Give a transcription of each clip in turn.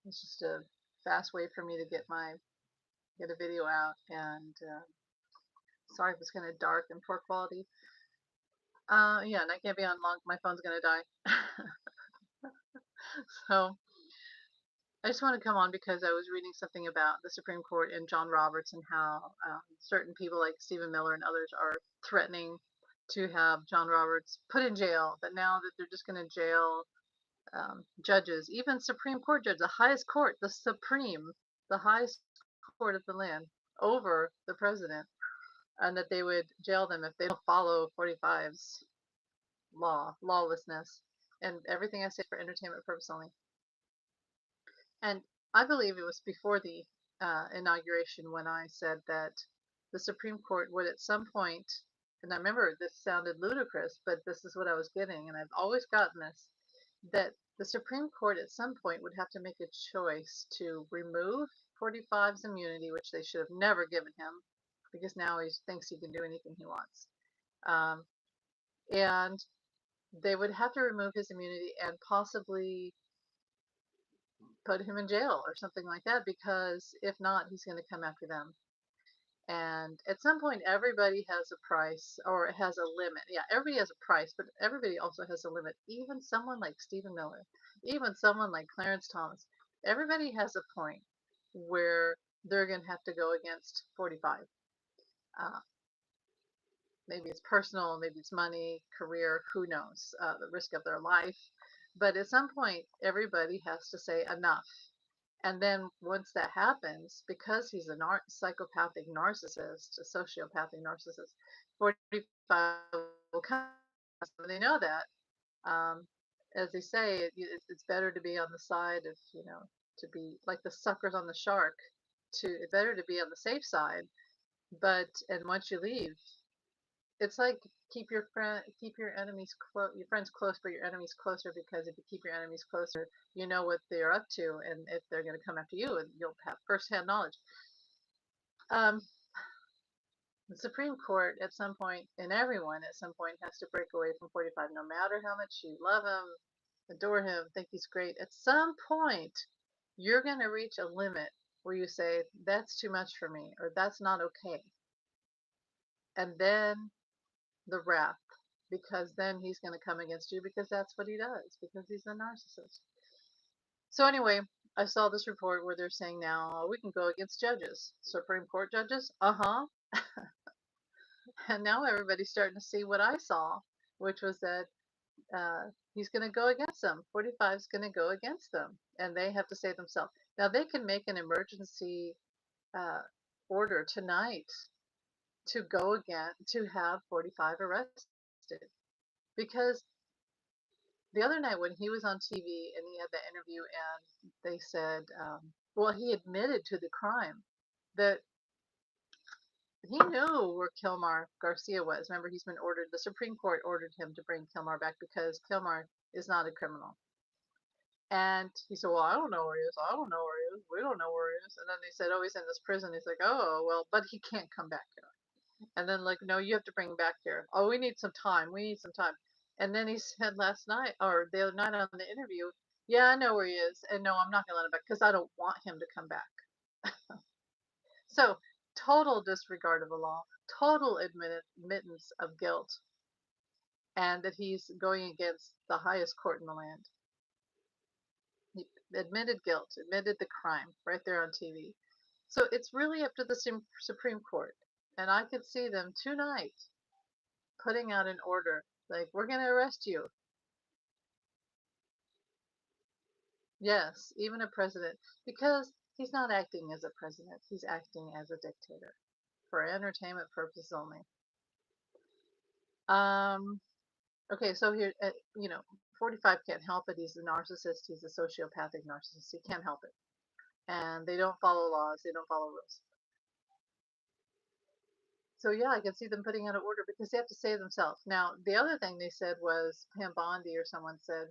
It's just a fast way for me to get a video out. And sorry if it's kind of dark and poor quality. Yeah, and I can't be on long. My phone's gonna die. So I just want to come on because I was reading something about the Supreme Court and John Roberts and how certain people like Stephen Miller and others are threatening to have John Roberts put in jail. But now that they're just going to jail judges, even Supreme Court judges, the highest court, the highest court of the land, over the president, and that they would jail them if they don't follow 45's lawlessness, and everything I say for entertainment purpose only. And I believe it was before the inauguration when I said that the Supreme Court would at some point, and I remember this sounded ludicrous, but this is what I was getting, and I've always gotten this, that the Supreme Court at some point would have to make a choice to remove 45's immunity, which they should have never given him, because now he thinks he can do anything he wants. Um, and they would have to remove his immunity and possibly put him in jail or something like that, because if not, he's going to come after them. And at some point, everybody has a price or has a limit. Yeah, everybody has a price, but everybody also has a limit. Even someone like Stephen Miller, even someone like Clarence Thomas, everybody has a point where they're going to have to go against 45. Uh, Maybe it's personal, maybe it's money, career, who knows, the risk of their life. But at some point, everybody has to say enough. And then once that happens, because he's a psychopathic narcissist, a sociopathic narcissist, 45 will come. They know that. Um, as they say, it's better to be on the side of, to be like the suckers on the shark. It's better to be on the safe side. But and once you leave, it's like keep your enemies close, your friends close, but your enemies closer, because if you keep your enemies closer, you know what they're up to, and if they're going to come after you, and you'll have firsthand knowledge. Um, the Supreme Court at some point, and everyone at some point, has to break away from 45, no matter how much you love him, adore him, think he's great. At some point, you're going to reach a limit where you say, that's too much for me, or that's not okay. And then the wrath, because then he's going to come against you, because that's what he does, because he's a narcissist. So anyway, I saw this report where they're saying now we can go against judges, Supreme Court judges. And now everybody's starting to see what I saw, which was that he's going to go against them. 45 is going to go against them, and they have to say themselves. Now they can make an emergency uh, order tonight to go again to have 45 arrested, because the other night when he was on TV and he had that interview, and they said, well, he admitted to the crime, that he knew where Kilmar Garcia was. Remember, he's been ordered, the Supreme Court ordered him to bring Kilmar back because Kilmar is not a criminal. And he said, well, I don't know where he is. I don't know where he is. We don't know where he is. And then they said, oh, he's in this prison. He's like, oh, well, but he can't come back here. And then, like, no, you have to bring him back here. Oh, we need some time. We need some time. And then he said last night, or the other night on the interview, yeah, I know where he is. And no, I'm not going to let him back because I don't want him to come back. So, total disregard of the law, total admittance of guilt, and that he's going against the highest court in the land. He admitted guilt, admitted the crime right there on TV. So, it's really up to the Supreme Court. And I could see them tonight putting out an order like, we're going to arrest you. Yes, even a president, because he's not acting as a president, he's acting as a dictator for entertainment purposes only. Um, okay, so here, 45 can't help it. He's a narcissist, he's a sociopathic narcissist. He can't help it. And they don't follow laws, they don't follow rules. So yeah, I can see them putting out an order because they have to save themselves. Now, the other thing they said was, Pam Bondi or someone said,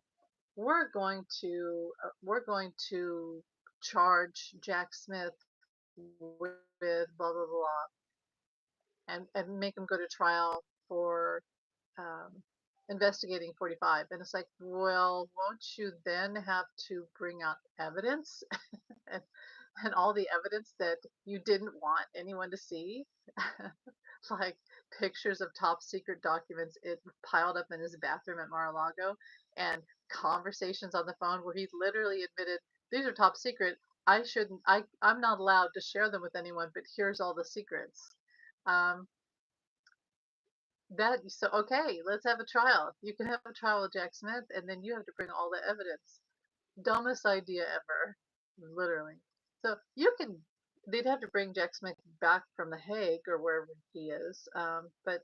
we're going to charge Jack Smith with blah blah blah, and make him go to trial for um, investigating 45. And it's like, well, won't you then have to bring out evidence and, and all the evidence that you didn't want anyone to see? Like pictures of top secret documents it piled up in his bathroom at Mar-a-Lago, and conversations on the phone where he literally admitted these are top secret. I shouldn't. I'm not allowed to share them with anyone. But here's all the secrets. Um, that so okay. Let's have a trial. You can have a trial with Jack Smith, and then you have to bring all the evidence. Dumbest idea ever, literally. So you can. They'd have to bring Jack Smith back from The Hague or wherever he is. But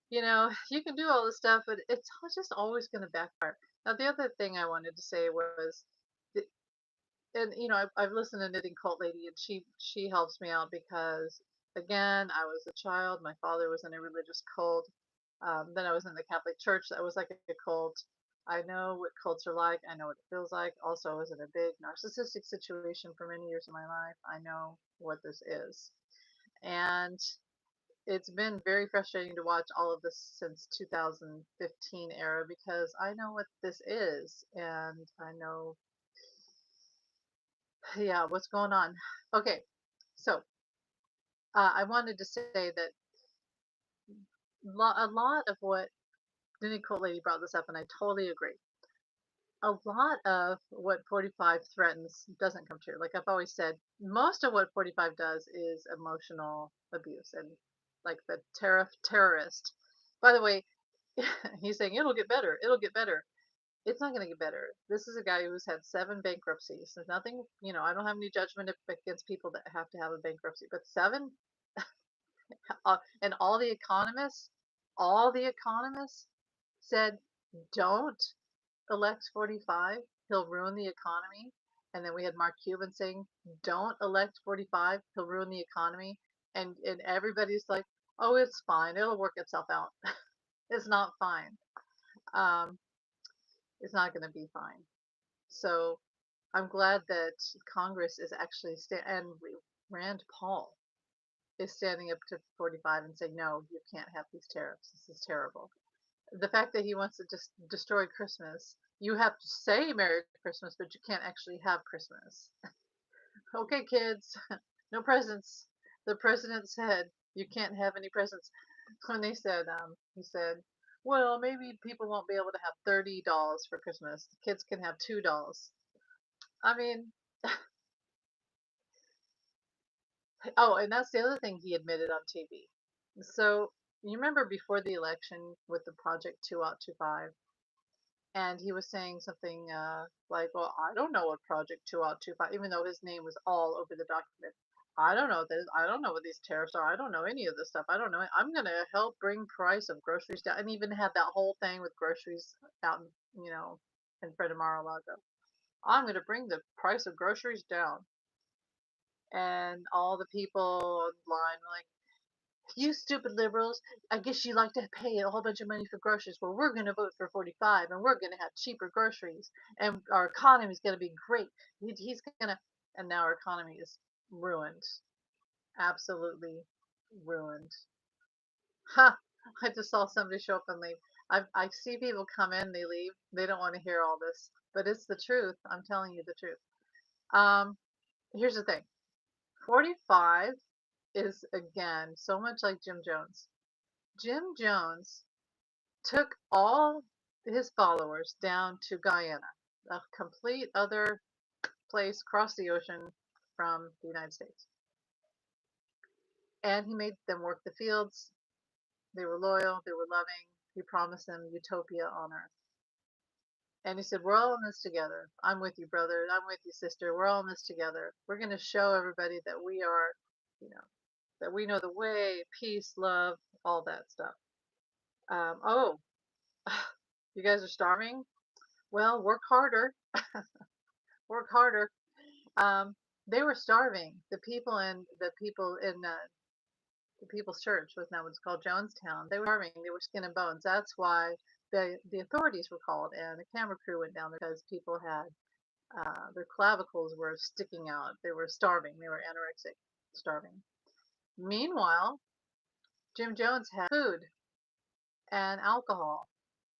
you can do all this stuff, but it's just always going to backfire. Now, the other thing I wanted to say was, th- and I've listened to Knitting Cult Lady, and she helps me out because, again, I was a child. My father was in a religious cult. Then I was in the Catholic Church. That was like a cult. I know what cults are like. I know what it feels like. Also, I was in a big narcissistic situation for many years of my life. I know what this is. And it's been very frustrating to watch all of this since 2015 era because I know what this is and I know, yeah, what's going on. Okay, so I wanted to say that a lot of what Nicole Lady brought this up, and I totally agree. A lot of what 45 threatens doesn't come true. Like I've always said, most of what 45 does is emotional abuse, and like the terrorist. By the way, he's saying it'll get better. It'll get better. It's not going to get better. This is a guy who's had 7 bankruptcies. There's nothing, I don't have any judgment against people that have to have a bankruptcy, but 7, and all the economists said, don't elect 45. He'll ruin the economy. And then we had Mark Cuban saying, don't elect 45. He'll ruin the economy. And everybody's like, oh, it's fine. It'll work itself out. It's not fine. Um, it's not going to be fine. So I'm glad that Congress is actually and Rand Paul is standing up to 45 and saying, no, you can't have these tariffs. This is terrible. The fact that he wants to just destroy Christmas, you have to say Merry Christmas, but you can't actually have Christmas. Okay, kids, no presents. The president said you can't have any presents. When they said, he said, well, maybe people won't be able to have $30 for Christmas. The kids can have $2. I mean, oh, and that's the other thing he admitted on TV. So you remember before the election with the Project 2025, and he was saying something like, "Well, I don't know what Project 2025," even though his name was all over the document. I don't know this. I don't know what these tariffs are. I don't know any of this stuff. I don't know. I'm gonna help bring price of groceries down, and even had that whole thing with groceries out, in front of Mar-a-Lago. I'm gonna bring the price of groceries down, and all the people online were like, you stupid liberals, I guess you like to pay a whole bunch of money for groceries. Well, we're going to vote for 45 and we're going to have cheaper groceries and our economy is going to be great. He's going to, and now our economy is ruined. Absolutely ruined. Ha! I just saw somebody show up and leave. I see people come in, they leave. They don't want to hear all this, but it's the truth. I'm telling you the truth. Um, Here's the thing 45 is, again, so much like Jim Jones. Jim Jones took all his followers down to Guyana, a complete other place across the ocean from the United States. And he made them work the fields. They were loyal, they were loving. He promised them utopia on earth. And he said, we're all in this together. I'm with you, brother. I'm with you, sister. We're all in this together. We're going to show everybody that we are, you know, that we know the way, peace, love, all that stuff. Oh, you guys are starving? Well, work harder. Work harder. Um, they were starving. The People's Church was now what's called Jonestown. They were starving. They were skin and bones. That's why the authorities were called, and the camera crew went down there because people had their clavicles were sticking out. They were starving. They were anorexic, starving. Meanwhile, Jim Jones had food, and alcohol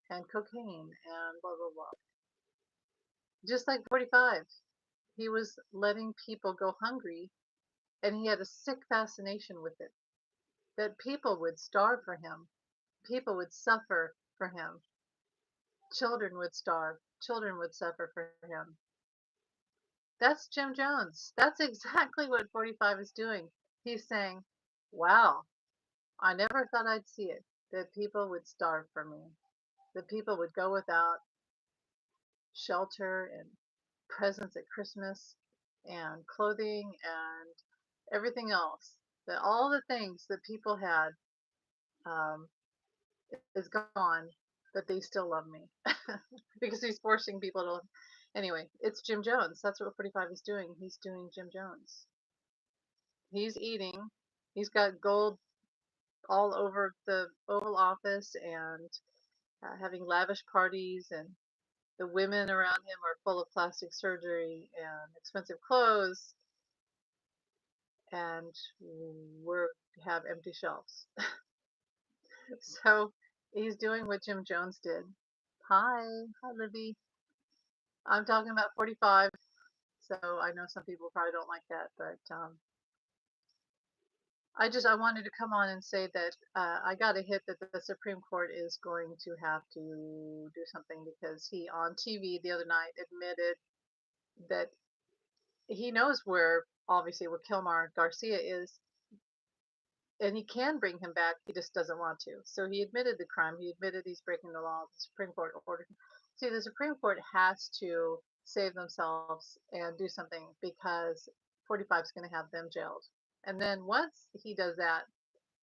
and cocaine and blah, blah, blah. Just like 45, he was letting people go hungry, and he had a sick fascination with it, that people would starve for him, people would suffer for him, children would starve, children would suffer for him. That's Jim Jones. That's exactly what 45 is doing. He's saying, wow, I never thought I'd see it, that people would starve for me, that people would go without shelter and presents at Christmas and clothing and everything else. That all the things that people had um, is gone, but they still love me because he's forcing people to. Anyway, it's Jim Jones. That's what 45 is doing. He's doing Jim Jones. He's eating. He's got gold all over the Oval Office and having lavish parties, and the women around him are full of plastic surgery and expensive clothes, and we have empty shelves. So he's doing what Jim Jones did. Hi, Libby. I'm talking about 45, so I know some people probably don't like that, but I wanted to come on and say that I got a hit that the Supreme Court is going to have to do something, because he on TV the other night admitted that he knows where, obviously, where Kilmar Garcia is, and he can bring him back. He just doesn't want to. So he admitted the crime. He admitted he's breaking the law. The Supreme Court ordered. See, the Supreme Court has to save themselves and do something, because 45 is going to have them jailed. And then once he does that,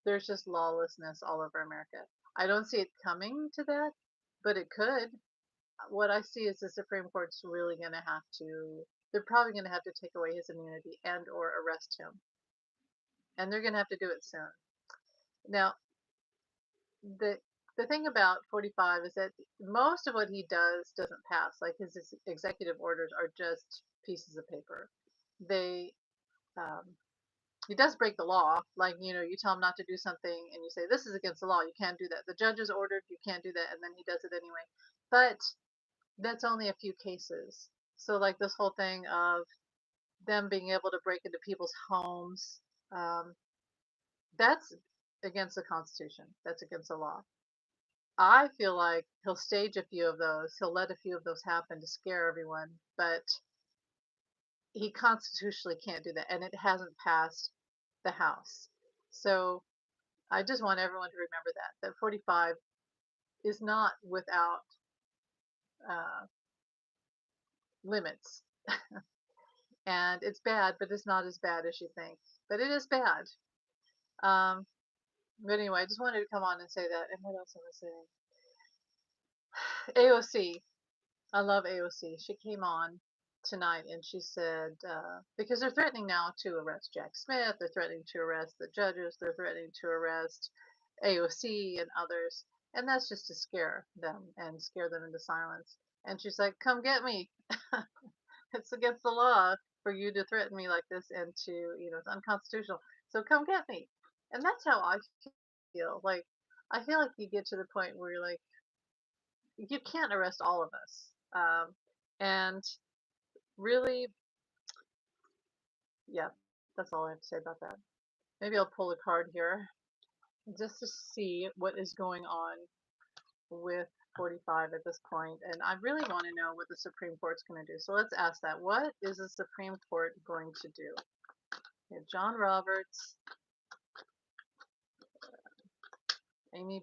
there's just lawlessness all over America. I don't see it coming to that, but it could. What I see is the Supreme Court's really going to have to. They're probably going to have to take away his immunity and or arrest him, and they're going to have to do it soon. Now, the the thing about 45 is that most of what he does doesn't pass. Like his executive orders are just pieces of paper. They um, he does break the law. Like, you tell him not to do something and you say this is against the law. You can't do that. The judge has ordered you can't do that, and then he does it anyway. But that's only a few cases. So like this whole thing of them being able to break into people's homes, um, that's against the Constitution. That's against the law. I feel like he'll stage a few of those. He'll let a few of those happen to scare everyone, but he constitutionally can't do that, and it hasn't passed the House. So I just want everyone to remember that 45 is not without uh, limits, and it's bad, but it's not as bad as you think. But it is bad. Um, but anyway, I just wanted to come on and say that. And what else am I saying? AOC. I love AOC. She came on tonight and she said, because they're threatening now to arrest Jack Smith, they're threatening to arrest the judges, they're threatening to arrest AOC and others, and that's just to scare them and scare them into silence. And she's like, come get me. It's against the law for you to threaten me like this, and to, it's unconstitutional. So come get me. And that's how I feel. Like, I feel like you get to the point where you're like, you can't arrest all of us. And really, yeah, that's all I have to say about that. Maybe I'll pull a card here just to see what is going on with 45 at this point. And I really want to know what the Supreme Court's going to do. So let's ask that. What is the Supreme Court going to do? We have John Roberts, Amy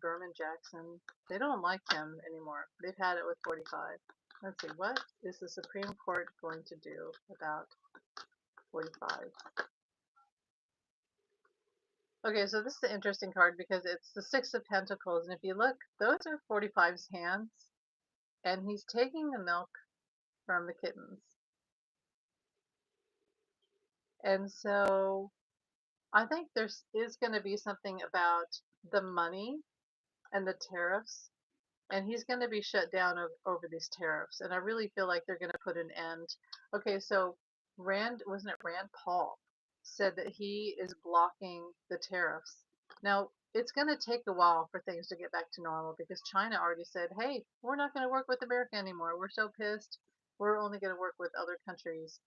Berman Jackson. They don't like him anymore. They've had it with 45. Let's see, what is the Supreme Court going to do about 45? Okay, so this is an interesting card because it's the Six of Pentacles, and if you look, those are 45's hands, and he's taking the milk from the kittens. And so I think there is going to be something about the money and the tariffs, and he's going to be shut down over these tariffs. And I really feel like they're going to put an end. Okay, so wasn't it Rand Paul said that he is blocking the tariffs, Now, it's going to take a while for things to get back to normal because China already said, hey, we're not going to work with America anymore. We're so pissed. We're only going to work with other countries.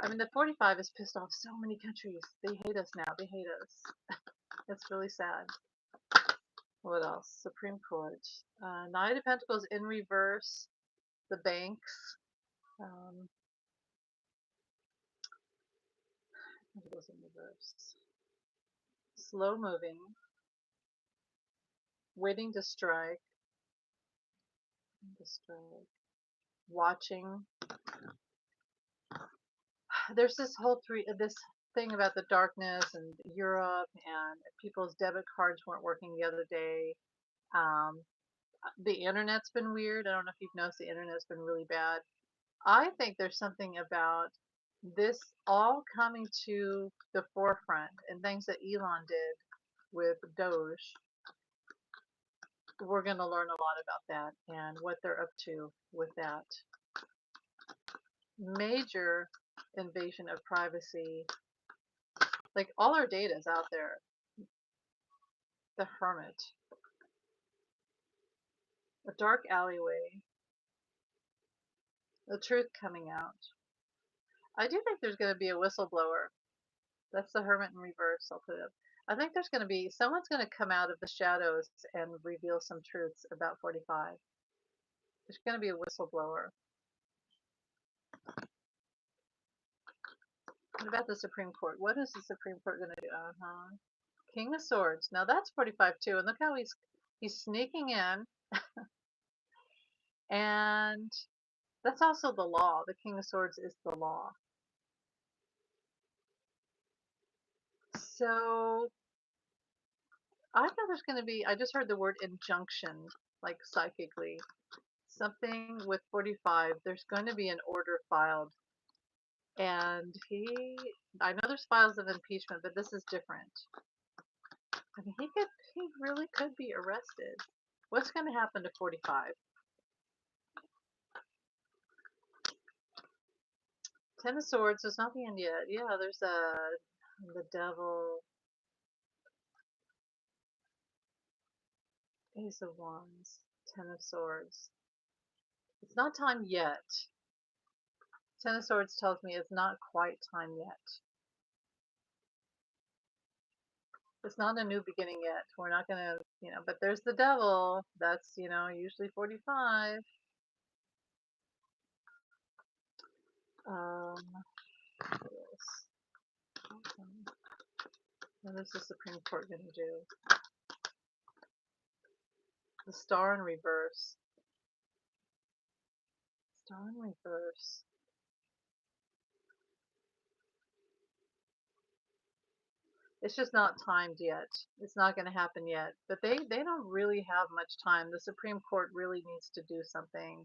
I mean, the 45 has pissed off so many countries. They hate us now. They hate us. It's really sad. What else? Supreme Court. Knight of Pentacles in reverse. The banks. Um, Pentacles in reverse. Slow moving. Waiting to strike. Watching. There's this whole this thing about the darkness and Europe, and people's debit cards weren't working the other day. Um, the internet's been weird. I don't know if you've noticed the internet's been really bad. I think there's something about this all coming to the forefront and things that Elon did with Doge. We're going to learn a lot about that and what they're up to with that. Major invasion of privacy. Like, all our data is out there. The Hermit. A dark alleyway. The truth coming out. I do think there's going to be a whistleblower. That's the Hermit in reverse. I'll put it up. I think there's going to be someone's going to come out of the shadows and reveal some truths about 45. There's going to be a whistleblower. What about the Supreme Court? What is the Supreme Court going to do? King of Swords. Now that's 45 too, and look how he's sneaking in, and that's also the law. The King of Swords is the law. So I thought there's going to be. I just heard the word injunction, like psychically. Something with 45. There's going to be an order filed, and I know there's files of impeachment, but this is different. I mean, he really could be arrested. What's going to happen to 45? Ten of Swords is not the end yet. Yeah, there's the Devil, Ace of Wands, Ten of Swords. It's not time yet. Ten of Swords tells me it's not quite time yet. It's not a new beginning yet. We're not gonna, but there's the Devil. That's, usually 45. What is the Supreme Court gonna do? The Star in reverse. Star in reverse. It's just not timed yet. It's not going to happen yet. But they don't really have much time. The Supreme Court really needs to do something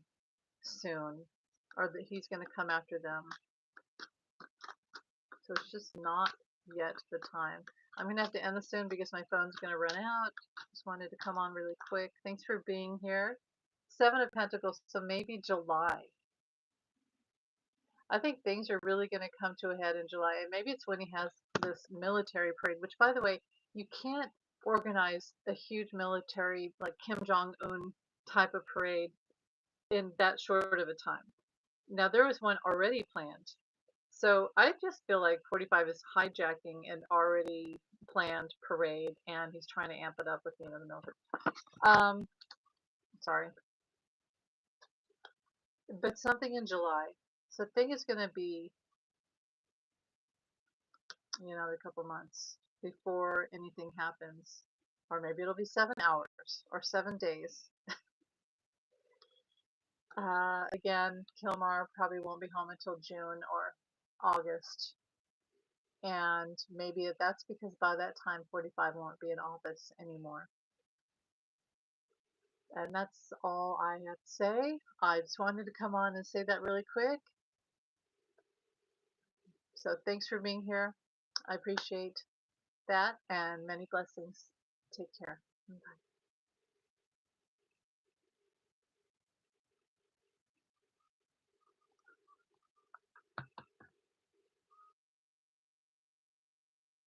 soon, or that he's going to come after them. So it's just not yet the time. I'm going to have to end this soon because my phone's going to run out. Just wanted to come on really quick. Thanks for being here. Seven of Pentacles, so maybe July. I think things are really going to come to a head in July, and maybe it's when he has this military parade, which, by the way, you can't organize a huge military, like Kim Jong-un type of parade in that short of a time. Now, there was one already planned. So I just feel like 45 is hijacking an already planned parade, and he's trying to amp it up with the military. Sorry. But something in July. So thing is going to be, a couple months before anything happens. Or maybe it'll be 7 hours or 7 days. Again, Kilmar probably won't be home until June or August. And maybe that's because by that time 45 won't be in office anymore. And that's all I have to say. I just wanted to come on and say that really quick. So thanks for being here. I appreciate that, and many blessings. Take care. Bye.